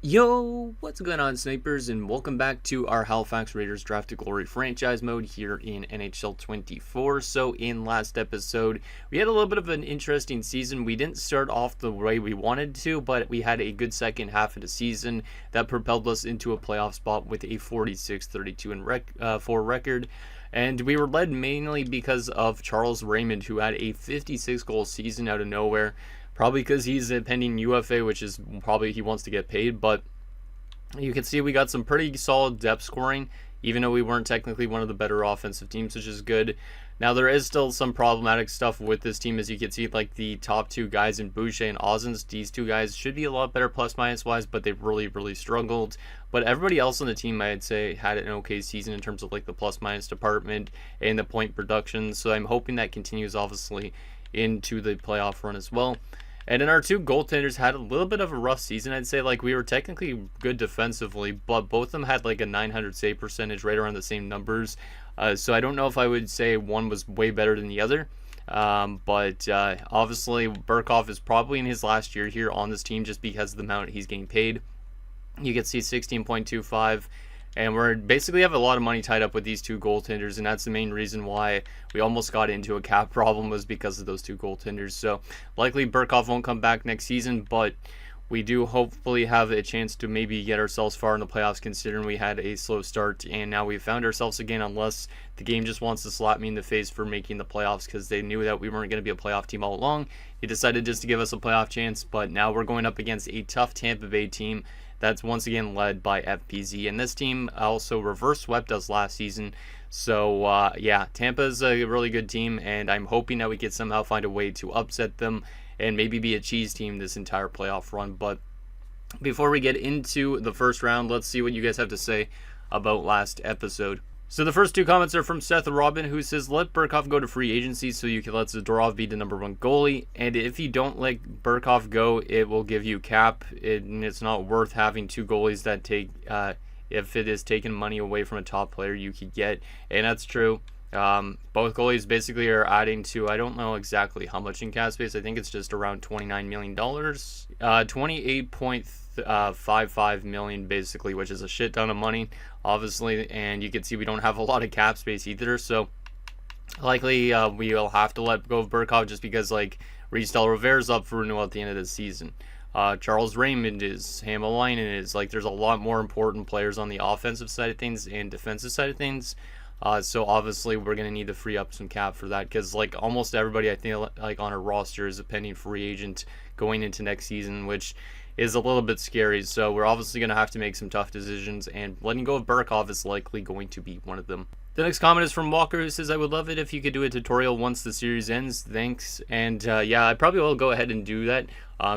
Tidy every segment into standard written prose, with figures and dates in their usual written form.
Yo, what's going on, snipers, and welcome back to our Halifax Raiders Draft to Glory franchise mode here in NHL 24. So in last episode, we had a little bit of an interesting season. We didn't start off the way we wanted to, but we had a good second half of the season that propelled us into a playoff spot with a 46-32-4 record. And we were led mainly because of Charles Raymond, who had a 56-goal season out of nowhere. Probably because he's a pending UFA, which is probably he wants to get paid. But you can see we got some pretty solid depth scoring, even though we weren't technically one of the better offensive teams, which is good. Now, there is still some problematic stuff with this team, as you can see, like the top two guys in Boucher and Ozens. These two guys should be a lot better plus-minus wise, but they've really struggled. But everybody else on the team, I'd say, had an okay season in terms of like the plus-minus department and the point production. So I'm hoping that continues, obviously, into the playoff run as well. And then our two goaltenders had a little bit of a rough season. I'd say like we were technically good defensively, but both of them had like a 900 save percentage, right around the same numbers. So I don't know if I would say one was way better than the other. But obviously Burkhoff is probably in his last year here on this team just because of the amount he's getting paid. You can see 16.25. And we're basically have a lot of money tied up with these two goaltenders, and that's the main reason why we almost got into a cap problem, was because of those two goaltenders. So likely Burkhoff won't come back next season, but we do hopefully have a chance to maybe get ourselves far in the playoffs, considering we had a slow start and now we've found ourselves again, unless the game just wants to slap me in the face for making the playoffs, because they knew that we weren't going to be a playoff team all along. They decided just to give us a playoff chance, but now we're going up against a tough Tampa Bay team that's once again led by FPZ. And this team also reverse swept us last season. So, yeah, Tampa's a really good team, and I'm hoping that we can somehow find a way to upset them and maybe be a cheese team this entire playoff run. But before we get into the first round, let's see what you guys have to say about last episode. So the first two comments are from Seth Robin, who says, let Burkhoff go to free agency so you can let Zadorov be the number one goalie. And if you don't let Burkhoff go, it will give you cap. And it's not worth having two goalies that take, if it is taking money away from a top player you could get. And that's true. Both goalies basically are adding to, I don't know exactly how much in cap space. I think it's just around $29 million. 28.55 million basically, which is a shit ton of money, obviously. And you can see we don't have a lot of cap space either. So likely we will have to let go of Burkhoff just because like Reese Del Rivera's up for renewal at the end of the season. Charles Raymond is, Hamalainen is, like there's a lot more important players on the offensive side of things and defensive side of things. So obviously we're going to need to free up some cap for that, because like almost everybody I think like on our roster is a pending free agent going into next season, which is a little bit scary. So we're obviously going to have to make some tough decisions, and letting go of Burkhoff is likely going to be one of them. The next comment is from Walker, who says, I would love it if you could do a tutorial once the series ends. Thanks. And yeah, I probably will go ahead and do that.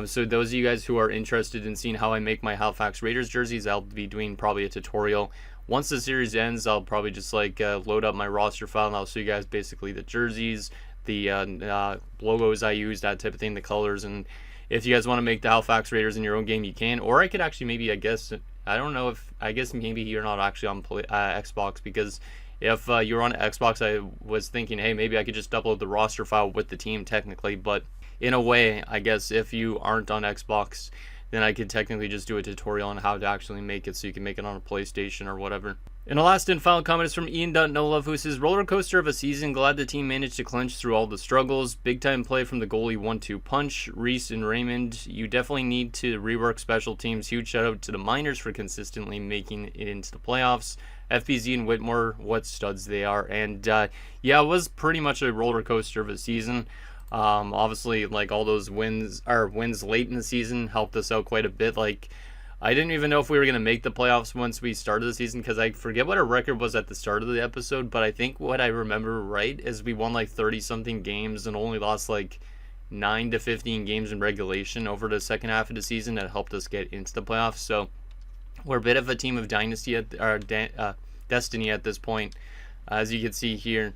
So those of you guys who are interested in seeing how I make my Halifax Raiders jerseys, I'll be doing probably a tutorial. Once the series ends, I'll probably just like load up my roster file, and I'll show you guys basically the jerseys, the logos I use, that type of thing, the colors. And if you guys want to make the Halifax Raiders in your own game, you can. Or I could actually maybe, I guess maybe you're not actually on Xbox, because if you're on Xbox, I was thinking, hey, maybe I could just upload the roster file with the team technically. But in a way, I guess if you aren't on Xbox, then I could technically just do a tutorial on how to actually make it, so you can make it on a PlayStation or whatever. And the last and final comment is from Ian.NoLove, who says, roller coaster of a season. Glad the team managed to clinch through all the struggles. Big time play from the goalie 1-2 punch. Reese and Raymond, you definitely need to rework special teams. Huge shout out to the Miners for consistently making it into the playoffs. FPZ and Whitmore, what studs they are. And yeah, it was pretty much a roller coaster of a season. Obviously, like all those wins late in the season helped us out quite a bit. Like, I didn't even know if we were going to make the playoffs once we started the season, because I forget what our record was at the start of the episode, but I think what I remember right is we won like 30-something games and only lost like 9 to 15 games in regulation over the second half of the season that helped us get into the playoffs. So we're a bit of a team of destiny at this point, as you can see here.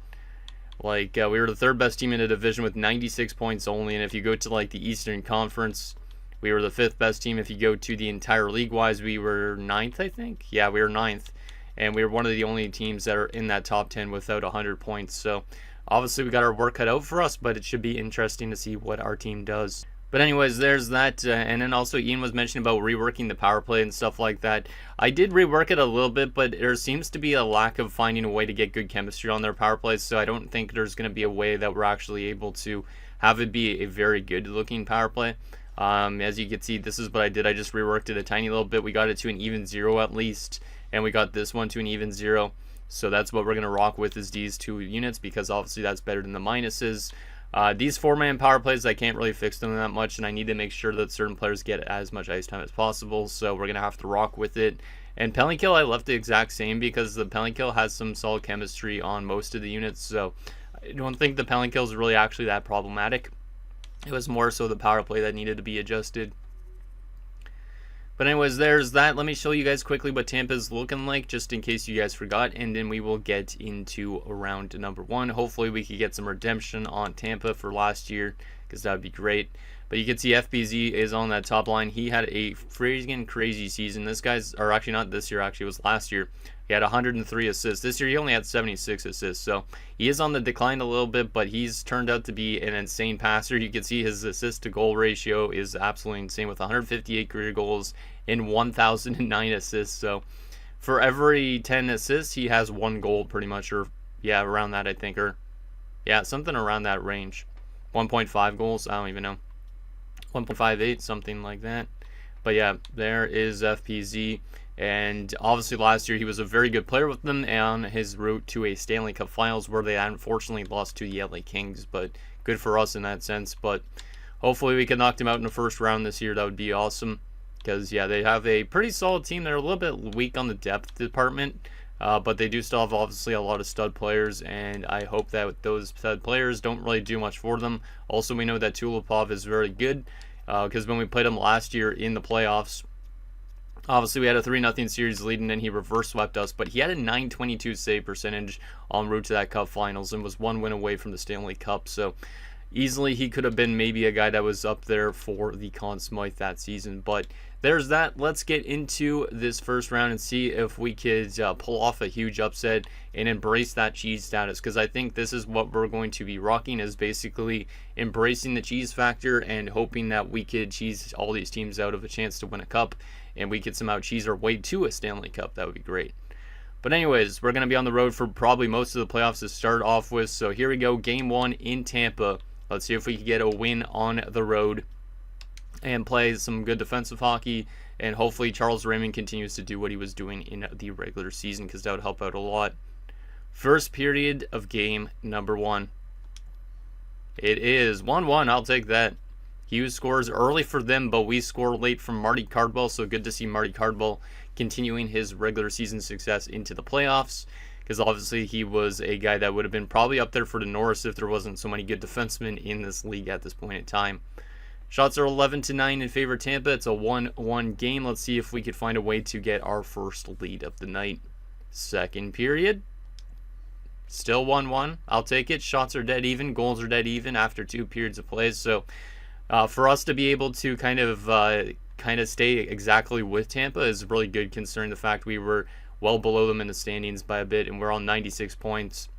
Like, we were the third best team in the division with 96 points only, and if you go to like the Eastern Conference, we were the fifth best team. If you go to the entire league-wise, we were ninth, I think. Yeah, we were ninth, and we were one of the only teams that are in that top 10 without 100 points. So obviously we got our work cut out for us, but it should be interesting to see what our team does. But anyways, there's that. And then also Ian was mentioning about reworking the power play and stuff like that. I did rework it a little bit, but there seems to be a lack of finding a way to get good chemistry on their power plays. So I don't think there's going to be a way that we're actually able to have it be a very good looking power play. As you can see, this is what I did. I just reworked it a tiny little bit. We got it to an even 0 at least. And we got this one to an even 0. So that's what we're going to rock with, is these two units, because obviously that's better than the minuses. These 4-man power plays, I can't really fix them that much, and I need to make sure that certain players get as much ice time as possible, so we're going to have to rock with it. And penalty kill, I left the exact same because the penalty kill has some solid chemistry on most of the units, so I don't think the penalty kill is really actually that problematic. It was more so the power play that needed to be adjusted. But anyways, there's that. Let me show you guys quickly what Tampa's looking like, just in case you guys forgot, and then we will get into round number 1. Hopefully we could get some redemption on Tampa for last year, because that would be great. But you can see FBZ is on that top line. He had a freaking crazy season. This guy's, or actually not this year, actually it was last year. He had 103 assists. This year he only had 76 assists. So he is on the decline a little bit, but he's turned out to be an insane passer. You can see his assist to goal ratio is absolutely insane with 158 career goals and 1,009 assists. So for every 10 assists, he has 1 goal pretty much, or yeah, around that I think, or yeah, something around that range. 1.5 goals, I don't even know. 1.58, something like that. But yeah, there is FPZ. And obviously last year he was a very good player with them on his route to a Stanley Cup Finals, where they unfortunately lost to the LA Kings, but good for us in that sense. But hopefully we can knock them out in the first round this year. That would be awesome, because yeah, they have a pretty solid team. They're a little bit weak on the depth department, but they do still have obviously a lot of stud players, and I hope that those stud players don't really do much for them. Also, we know that Tulipov is very good, because when we played him last year in the playoffs, obviously we had a 3-0 series lead, and then he reverse swept us, but he had a .922 save percentage en route to that Cup Finals and was 1 win away from the Stanley Cup. So easily he could have been maybe a guy that was up there for the Conn Smythe that season. But there's that. Let's get into this first round and see if we could pull off a huge upset and embrace that cheese status, because I think this is what we're going to be rocking, is basically embracing the cheese factor and hoping that we could cheese all these teams out of a chance to win a cup, and we could somehow cheese our way to a Stanley Cup. That would be great. But anyways, we're going to be on the road for probably most of the playoffs to start off with. So here we go, Game 1 in Tampa. Let's see if we can get a win on the road and play some good defensive hockey. And hopefully Charles Raymond continues to do what he was doing in the regular season, because that would help out a lot. First period of game number 1. It is 1-1. I'll take that. Hughes scores early for them, but we score late from Marty Cardwell, so good to see Marty Cardwell continuing his regular season success into the playoffs, because obviously he was a guy that would have been probably up there for the Norris if there wasn't so many good defensemen in this league at this point in time. Shots are 11-9 in favor of Tampa. It's a 1-1 game. Let's see if we could find a way to get our first lead of the night. Second period. Still 1-1. I'll take it. Shots are dead even. Goals are dead even after 2 periods of play. So for us to be able to kind of stay exactly with Tampa is really good, considering the fact we were well below them in the standings by a bit, and we're on 96 points.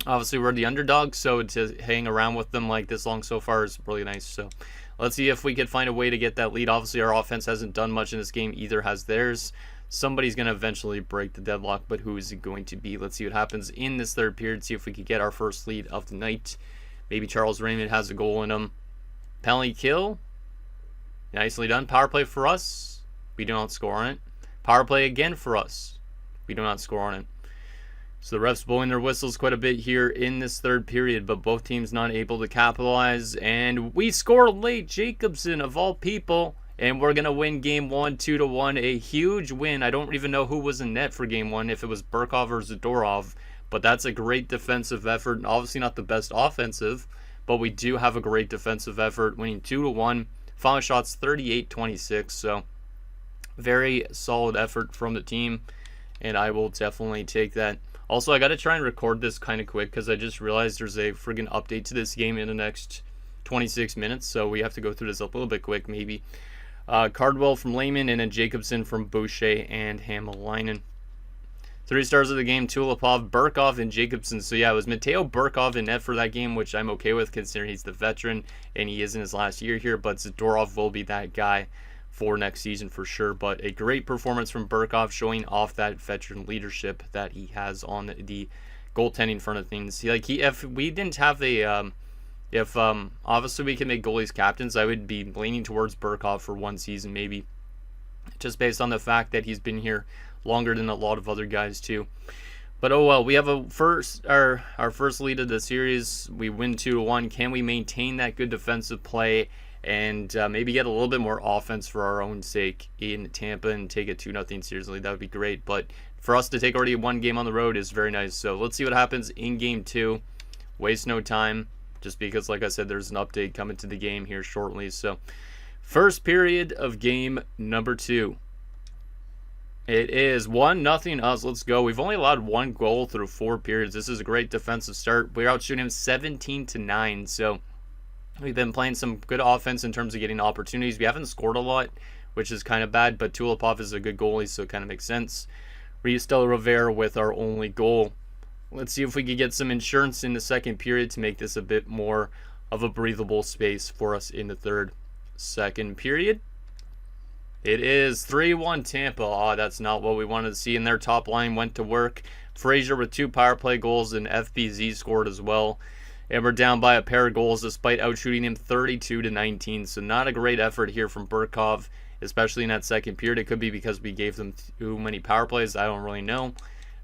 Obviously, we're the underdog, so to hang around with them like this long so far is really nice. So let's see if we can find a way to get that lead. Obviously, our offense hasn't done much in this game. Either has theirs. Somebody's going to eventually break the deadlock, but who is it going to be? Let's see what happens in this third period. See if we can get our first lead of the night. Maybe Charles Raymond has a goal in him. Penalty kill. Nicely done. Power play for us. We do not score on it. Power play again for us. We do not score on it. So the refs blowing their whistles quite a bit here in this third period, but both teams not able to capitalize. And we score late. Jacobson, of all people. And we're going to win Game 1, 2-1. A huge win. I don't even know who was in net for Game 1, if it was Burkov or Zadorov. But that's a great defensive effort. Obviously not the best offensive, but we do have a great defensive effort, winning 2-1. Final shots 38-26. So very solid effort from the team, and I will definitely take that. Also, I got to try and record this kind of quick, because I just realized there's a friggin' update to this game in the next 26 minutes, so we have to go through this a little bit quick, maybe. Cardwell from Lehman, and then Jacobson from Boucher and Hamalainen. 3 stars of the game, Tulipov, Burkov, and Jacobson. So yeah, it was Mateo Burkov in net for that game, which I'm okay with considering he's the veteran and he is in his last year here, but Zadorov will be that guy for next season for sure. But a great performance from Burkov, showing off that veteran leadership that he has on the goaltending front of things. If we didn't have obviously we can make goalies captains, I would be leaning towards Burkov for one season maybe, just based on the fact that he's been here longer than a lot of other guys too. But oh well, we have our first lead of the series. We win 2-1. Can we maintain that good defensive play and maybe get a little bit more offense for our own sake in Tampa and take a 2-0 series lead? That would be great. But for us to take already one game on the road is very nice. So let's see what happens in game 2. Waste no time, just because, like I said, there's an update coming to the game here shortly. So first period of game number 2. It is 1-0 us. Let's go. We've only allowed 1 goal through 4 periods. This is a great defensive start. We're out shooting him 17-9. So we've been playing some good offense in terms of getting opportunities. We haven't scored a lot, which is kind of bad, but Tulipov is a good goalie, so it kind of makes sense. Stella Rivera with our only goal. Let's see if we could get some insurance in the second period to make this a bit more of a breathable space for us in the third. Second period. It is 3-1 Tampa. Oh, that's not what we wanted to see. And their top line went to work. Frazier with 2 power play goals, and FBZ scored as well. And we're down by a pair of goals despite outshooting him 32-19. So not a great effort here from Burkov, especially in that second period. It could be because we gave them too many power plays. I don't really know.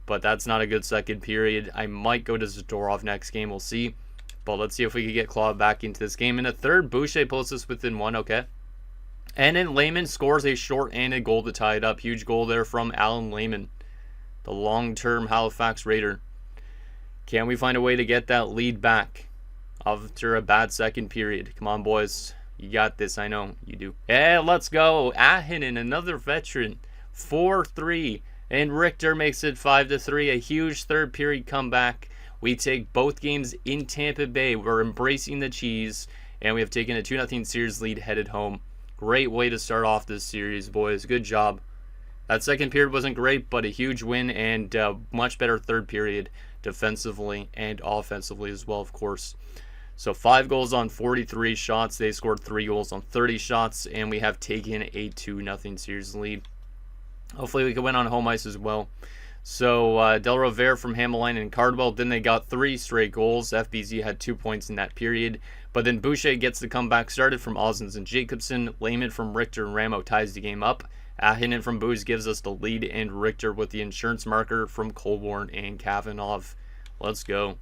But that's not a good second period. I might go to Zadorov next game. We'll see. But let's see if we can get clawed back into this game. In the third, Boucher pulls us within 1. Okay. And then Lehman scores a short-handed goal to tie it up. Huge goal there from Alan Lehman, the long-term Halifax Raider. Can we find a way to get that lead back after a bad second period? Come on, boys. You got this. I know you do. Yeah, let's go. Ahinen, another veteran. 4-3. And Richter makes it 5-3. A huge third period comeback. We take both games in Tampa Bay. We're embracing the cheese. And we have taken a 2-0 series lead headed home. Great way to start off this series, boys. Good job. That second period wasn't great, but a huge win and much better third period defensively and offensively as well, of course. So 5 goals on 43 shots. They scored 3 goals on 30 shots, and we have taken a 2-0 series lead. Hopefully we can win on home ice as well. So Del Rivera from Hamline and Cardwell, then they got 3 straight goals. FBZ had 2 points in that period. But then Boucher gets the comeback started from Ozens and Jacobson. Lehman from Richter and Ramo ties the game up. Ahinen from Booz gives us the lead, and Richter with the insurance marker from Colborne and Kavanov. Let's go.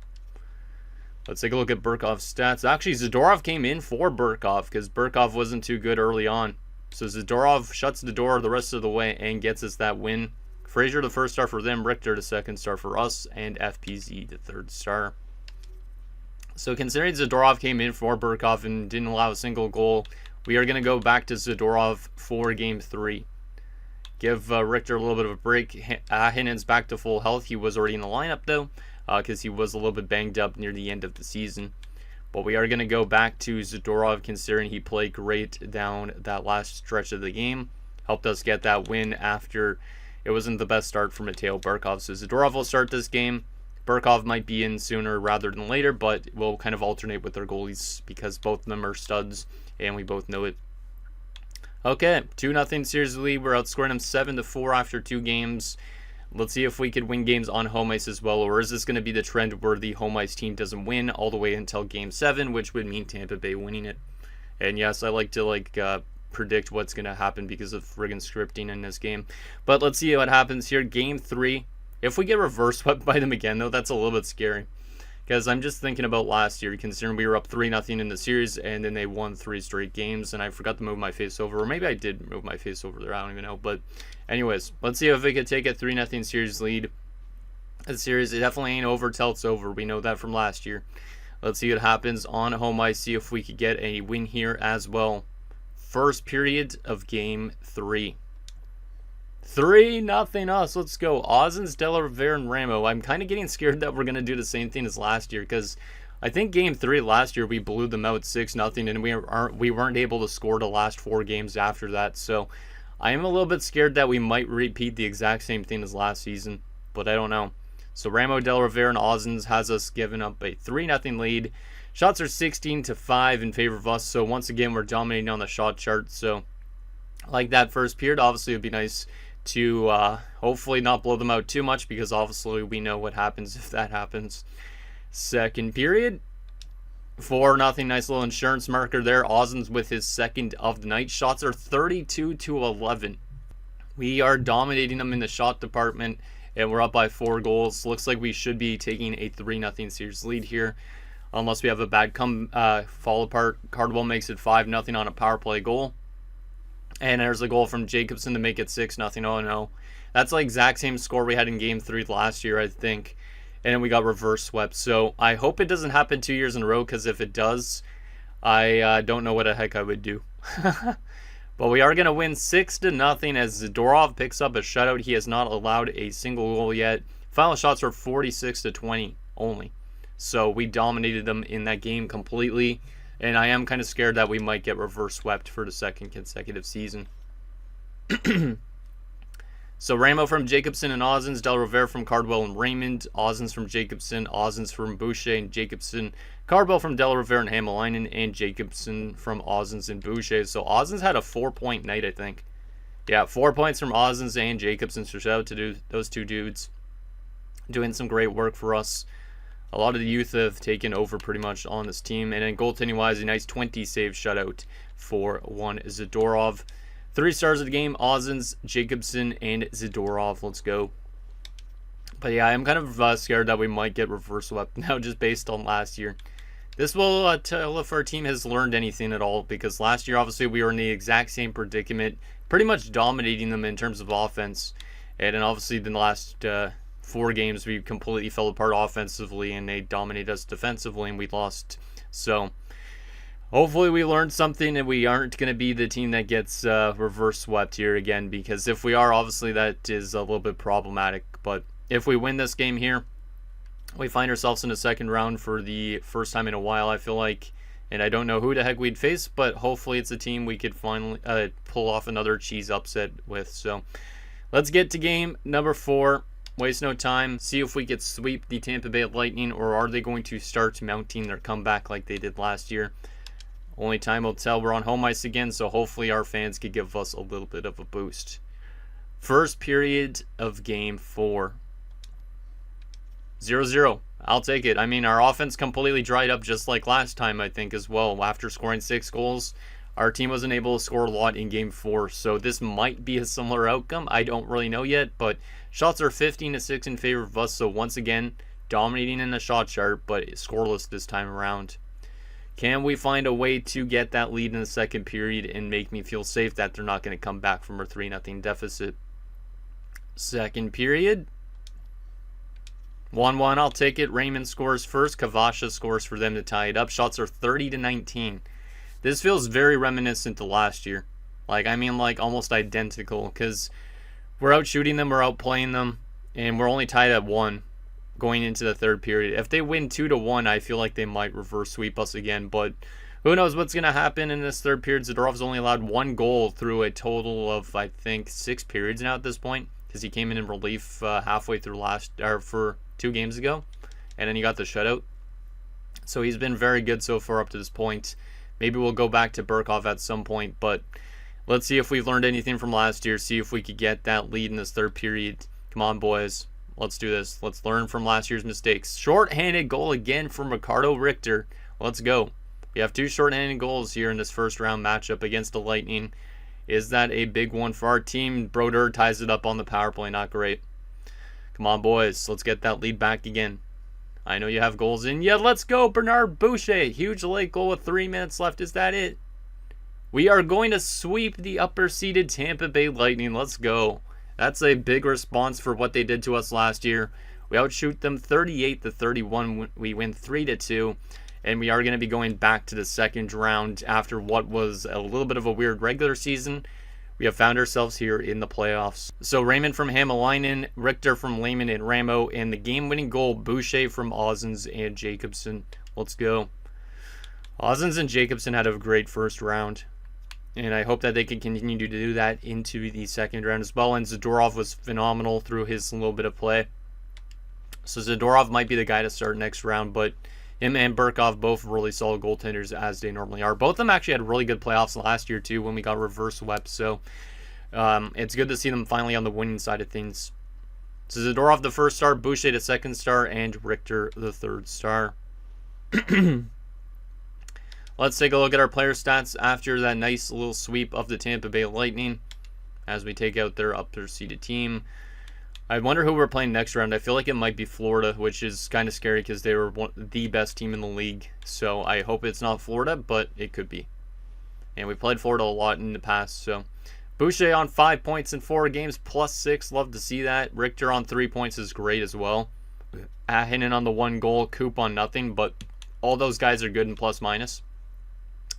Let's take a look at Burkov's stats. Actually, Zadorov came in for Burkov because Burkov wasn't too good early on. So Zadorov shuts the door the rest of the way and gets us that win. Frazier the first star for them, Richter the second star for us, and FPZ the third star. So considering Zadorov came in for Burkov and didn't allow a single goal, we are going to go back to Zadorov for Game 3. Give Richter a little bit of a break. Ahinen's back to full health. He was already in the lineup though, because he was a little bit banged up near the end of the season. But we are going to go back to Zadorov, considering he played great down that last stretch of the game. Helped us get that win after it wasn't the best start for Mateo Burkov. So Zadorov will start this game. Burkov might be in sooner rather than later, but we'll kind of alternate with their goalies because both of them are studs, and we both know it. Okay, 2-0 series lead. We're outscoring them 7-4 after 2 games. Let's see if we could win games on home ice as well, or is this going to be the trend where the home ice team doesn't win all the way until Game 7, which would mean Tampa Bay winning it. And yes, I like to predict what's going to happen because of friggin' scripting in this game. But let's see what happens here. Game 3. If we get reverse swept by them again, though, that's a little bit scary. Because I'm just thinking about last year, considering we were up 3-0 in the series, and then they won 3 straight games, and I forgot to move my face over. Or maybe I did move my face over there, I don't even know. But anyways, let's see if we could take a 3-0 series lead. The series, it definitely ain't over till it's over. We know that from last year. Let's see what happens on home ice, see if we could get a win here as well. First period of Game 3. 3-0 us. Let's go. Ozens, Della Rivera, and Ramo. I'm kind of getting scared that we're going to do the same thing as last year, because I think Game 3 last year we blew them out 6-0, and we weren't able to score the last 4 games after that. So I am a little bit scared that we might repeat the exact same thing as last season. but I don't know. So Ramo, Del Rivera, and Ozens has us giving up a 3-0 lead. Shots are 16-5 in favor of us, so once again, we're dominating on the shot chart. So like that first period, obviously it would be nice to hopefully not blow them out too much, because obviously we know what happens if that happens. Second period, 4-0, nice little insurance marker there. Ozens with his second of the night. Shots are 32-11. We are dominating them in the shot department, and we're up by 4 goals. Looks like we should be taking a 3-0 series lead here, unless we have a bad fall apart. Cardwell makes it 5-0 on a power play goal. And there's a goal from Jacobson to make it 6-0. Oh no. That's the exact same score we had in Game 3 last year, I think. And then we got reverse swept. So I hope it doesn't happen 2 years in a row, because if it does, I don't know what the heck I would do. But we are going to win 6-0 as Zadorov picks up a shutout. He has not allowed a single goal yet. Final shots were 46-20 only. So we dominated them in that game completely. And I am kind of scared that we might get reverse swept for the second consecutive season. So Ramo from Jacobson and Ozens, Del Rivera from Cardwell and Raymond, Ozens from Jacobson, Ozens from Boucher and Jacobson, Cardwell from Del Rivera and Hamalainen, and Jacobson from Ozens and Boucher. So Ozens had a 4-point night, I think. Yeah, 4 points from Ozens and Jacobson. So shout out to those two dudes doing some great work for us. A lot of the youth have taken over pretty much on this team. And then goaltending-wise, a nice 20-save shutout for one Zadorov. 3 stars of the game, Ozens, Jacobson, and Zadorov. Let's go. But yeah, I'm kind of scared that we might get reverse swept now, just based on last year. This will tell if our team has learned anything at all, because last year, obviously, we were in the exact same predicament, pretty much dominating them in terms of offense. And then obviously, in the last 4 games, we completely fell apart offensively, and they dominated us defensively, and we lost. So hopefully we learned something, and we aren't going to be the team that gets reverse swept here again, because if we are, obviously that is a little bit problematic. But if we win this game here, we find ourselves in the second round for the first time in a while, I feel like. And I don't know who the heck we'd face, but hopefully it's a team we could finally pull off another cheese upset with. So let's get to game number 4. Waste no time. See if we could sweep the Tampa Bay Lightning, or are they going to start mounting their comeback like they did last year? Only time will tell. We're on home ice again, so hopefully our fans could give us a little bit of a boost. First period of game 4. 0-0. I'll take it. I mean, our offense completely dried up just like last time, I think, as well. After scoring 6 goals, our team wasn't able to score a lot in game 4. So this might be a similar outcome. I don't really know yet, but shots are 15-6 in favor of us. So once again, dominating in the shot chart, but scoreless this time around. Can we find a way to get that lead in the second period and make me feel safe that they're not going to come back from a 3-0 deficit? Second period. 1-1, I'll take it. Raymond scores first. Kavasha scores for them to tie it up. Shots are 30-19. This feels very reminiscent to last year. Like almost identical, because we're out shooting them, we're out playing them, and we're only tied at 1 going into the third period. If they win 2-1, I feel like they might reverse sweep us again, but who knows what's going to happen in this third period. Zadorov's only allowed 1 goal through a total of, I think, 6 periods now at this point, because he came in relief halfway through for 2 games ago, and then he got the shutout. So he's been very good so far up to this point. Maybe we'll go back to Burkov at some point, but let's see if we've learned anything from last year. See if we could get that lead in this third period. Come on, boys. Let's do this. Let's learn from last year's mistakes. Short-handed goal again from Ricardo Richter. Let's go. We have 2 short-handed goals here in this first round matchup against the Lightning. Is that a big one for our team? Broder ties it up on the power play. Not great. Come on, boys. Let's get that lead back again. I know you have goals in. Yeah, let's go. Bernard Boucher. Huge late goal with 3 minutes left. Is that it? We are going to sweep the upper-seeded Tampa Bay Lightning. Let's go. That's a big response for what they did to us last year. We outshoot them 38-31. We win 3-2. And we are going to be going back to the second round after what was a little bit of a weird regular season. We have found ourselves here in the playoffs. So Raymond from Hamalainen, Richter from Lehman and Ramo, and the game-winning goal, Boucher from Ozens and Jacobson. Let's go. Ozens and Jacobson had a great first round, and I hope that they can continue to do that into the second round as well. And Zadorov was phenomenal through his little bit of play. So Zadorov might be the guy to start next round, but him and Burkov both really solid goaltenders as they normally are. Both of them actually had really good playoffs last year too when we got reverse swept. So it's good to see them finally on the winning side of things. So Zadorov the first star, Boucher the second star, and Richter the third star. Let's take a look at our player stats after that nice little sweep of the Tampa Bay Lightning as we take out their upper-seeded team. I wonder who we're playing next round. I feel like it might be Florida, which is kind of scary because they were the best team in the league. So I hope it's not Florida, but it could be. And we played Florida a lot in the past. So Boucher on 5 points in 4 games, +6. Love to see that. Richter on 3 points is great as well. Ahinen on the 1 goal, Coop on nothing, but all those guys are good in plus-minus.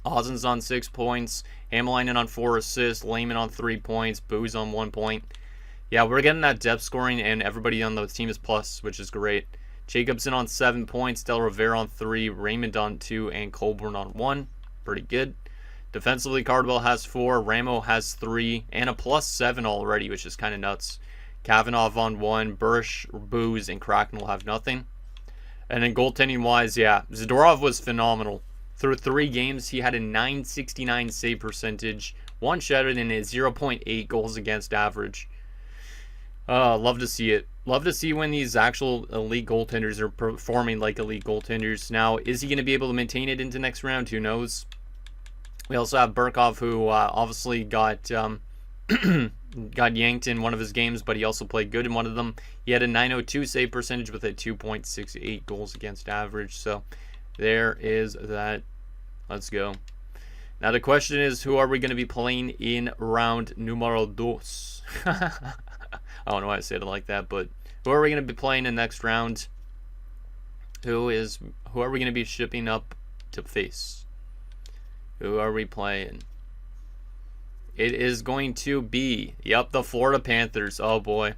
Ozzen's on 6 points, Hamalainen on 4 assists, Lehman on 3 points, Booze on 1 point. Yeah, we're getting that depth scoring, and everybody on the team is plus, which is great. Jacobson on 7 points, Del Rivera on 3, Raymond on 2, and Colburn on 1. Pretty good. Defensively, Cardwell has 4, Ramo has 3, and a +7 already, which is kind of nuts. Kavanagh on 1, Bursch, Booze, and Kraken will have nothing. And then goaltending-wise, yeah, Zadorov was phenomenal. Through 3 games, he had a .969 save percentage, 1 shutout, and a 0.8 goals against average. Love to see it. Love to see when these actual elite goaltenders are performing like elite goaltenders. Now, is he going to be able to maintain it into next round? Who knows? We also have Burkov, who obviously got got yanked in one of his games, but he also played good in one of them. He had a .902 save percentage with a 2.68 goals against average. So there is that. Let's go. Now the question is, who are we going to be playing in round numero dos? I don't know why I said it like that, but who are we going to be playing in next round? Who are we going to be shipping up to face? Who are we playing? It is going to be, yep, the Florida Panthers. Oh boy.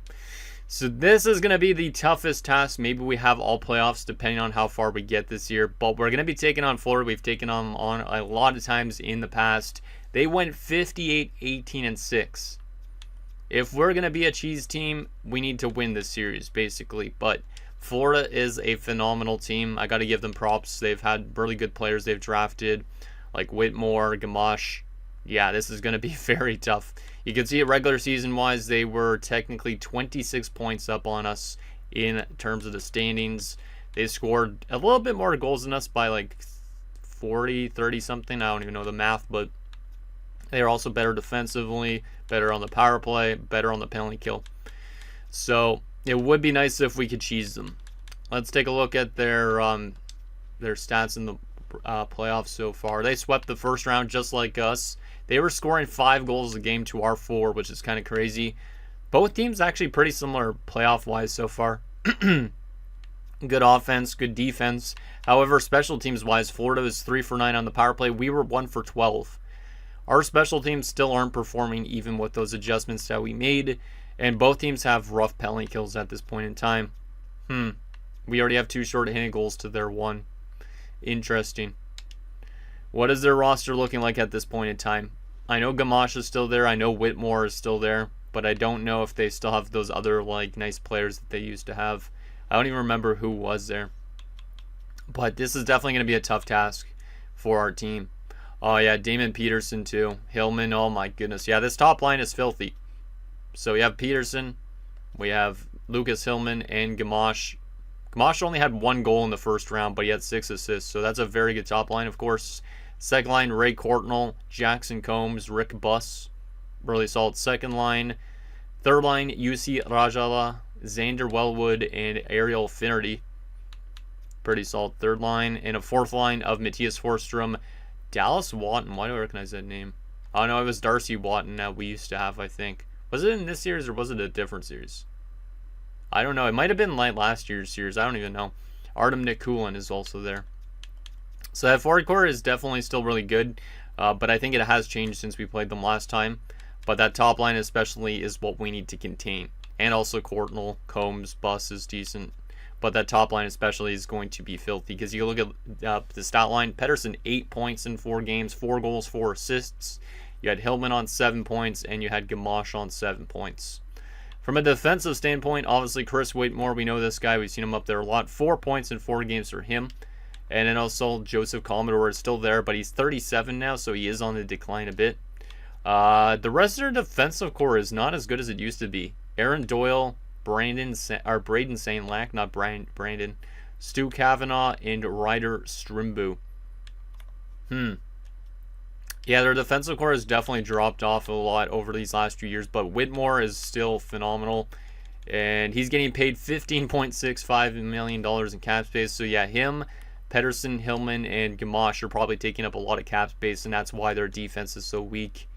So this is going to be the toughest task. Maybe we have all playoffs depending on how far we get this year. But we're going to be taking on Florida. We've taken them on a lot of times in the past. They went 58-18-6. If we're going to be a cheese team, we need to win this series, basically. But Florida is a phenomenal team. I got to give them props. They've had really good players they've drafted, like Whitmore, Gamache. Yeah, this is going to be very tough. You can see it regular season-wise, they were technically 26 points up on us in terms of the standings. They scored a little bit more goals than us by like 40, 30-something. I don't even know the math, but they are also better defensively, better on the power play, better on the penalty kill. So it would be nice if we could cheese them. Let's take a look at their stats in the playoffs so far. They swept the first round just like us. They were scoring 5 goals a game to our 4, which is kind of crazy. Both teams actually pretty similar playoff-wise so far. Good offense, good defense. However, special teams-wise, Florida was 3 for 9 on the power play. We were 1 for 12. Our special teams still aren't performing even with those adjustments that we made. And both teams have rough penalty kills at this point in time. We already have 2 short-handed goals to their 1. Interesting. What is their roster looking like at this point in time? I know Gamache is still there. I know Whitmore is still there. But I don't know if they still have those other like nice players that they used to have. I don't even remember who was there. But this is definitely going to be a tough task for our team. Oh yeah, Damon Peterson too. Hillman, oh my goodness. Yeah, this top line is filthy. So we have Peterson. We have Lucas Hillman and Gamache. Gamache only had 1 goal in the first round, but he had 6 assists. So that's a very good top line, of course. Second line, Ray Courtnall, Jackson Combs, Rick Buss. Really solid second line. Third line, UC Rajala, Xander Wellwood, and Ariel Finnerty. Pretty solid third line. And a fourth line of Matthias Horstrom, Dallas Watton. Why do I recognize that name? Oh no, it was Darcy Watton that we used to have, I think. Was it in this series or was it a different series? I don't know. It might have been like last year's series. I don't even know. Artem Nikulin is also there. So that forward core is definitely still really good. But I think it has changed since we played them last time. But that top line especially is what we need to contain. And also Courtnall, Combs, Buss is decent. But that top line especially is going to be filthy. Because you look at the stat line. Pettersson, 8 points in 4 games. 4 goals, 4 assists. You had Hillman on 7 points. And you had Gamache on 7 points. From a defensive standpoint, obviously Chris Whitmore, we know this guy. We've seen him up there a lot. 4 points in 4 games for him. And then also Joseph Commodore is still there, but he's 37 now, so he is on the decline a bit. The rest of their defensive core is not as good as it used to be. Aaron Doyle, Braden St. Lac, not Brandon, Stu Kavanaugh, and Ryder Strimbu. Yeah, their defensive core has definitely dropped off a lot over these last few years, but Whitmore is still phenomenal. And he's getting paid $15.65 million in cap space. So yeah, him, Pedersen, Hillman, and Gamache are probably taking up a lot of cap space, and that's why their defense is so weak.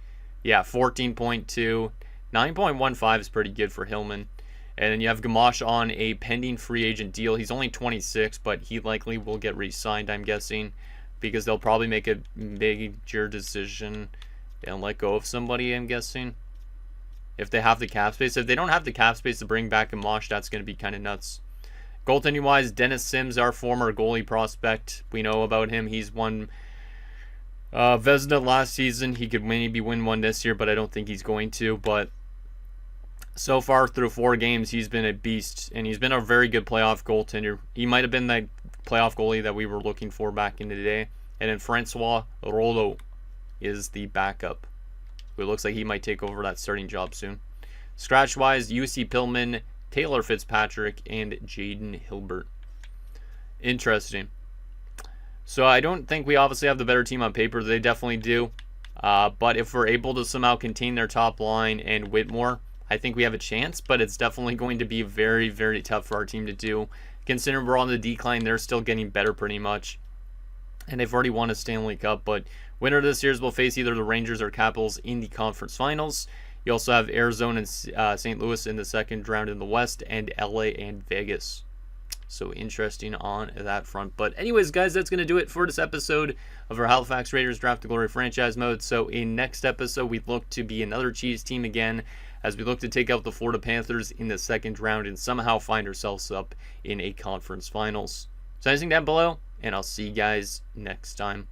Yeah, 14.2. 9.15 is pretty good for Hillman. And then you have Gamache on a pending free agent deal. He's only 26, but he likely will get re-signed, I'm guessing, because they'll probably make a major decision and let go of somebody, I'm guessing, if they have the cap space. If they don't have the cap space to bring back Gamache, that's going to be kind of nuts. Goaltending-wise, Dennis Sims, our former goalie prospect, we know about him. He's won Vezina last season. He could maybe win one this year, but I don't think he's going to. But so far through 4 games, he's been a beast, and he's been a very good playoff goaltender. He might have been that playoff goalie that we were looking for back in the day. And then Francois Rollo is the backup. It looks like he might take over that starting job soon. Scratch-wise, UC Pillman, Taylor Fitzpatrick, and Jaden Hilbert. Interesting. So I don't think we obviously have the better team on paper. They definitely do. But if we're able to somehow contain their top line and Whitmore, I think we have a chance. But it's definitely going to be very, very tough for our team to do. Considering we're on the decline, they're still getting better pretty much. And they've already won a Stanley Cup. But winner this year's will face either the Rangers or Capitals in the conference finals. You also have Arizona and St. Louis in the second round in the West, and LA and Vegas. So interesting on that front. But anyways, guys, that's going to do it for this episode of our Halifax Raiders Draft to Glory franchise mode. So in next episode, we look to be another Chiefs team again, as we look to take out the Florida Panthers in the second round and somehow find ourselves up in a conference finals. So anything down below, and I'll see you guys next time.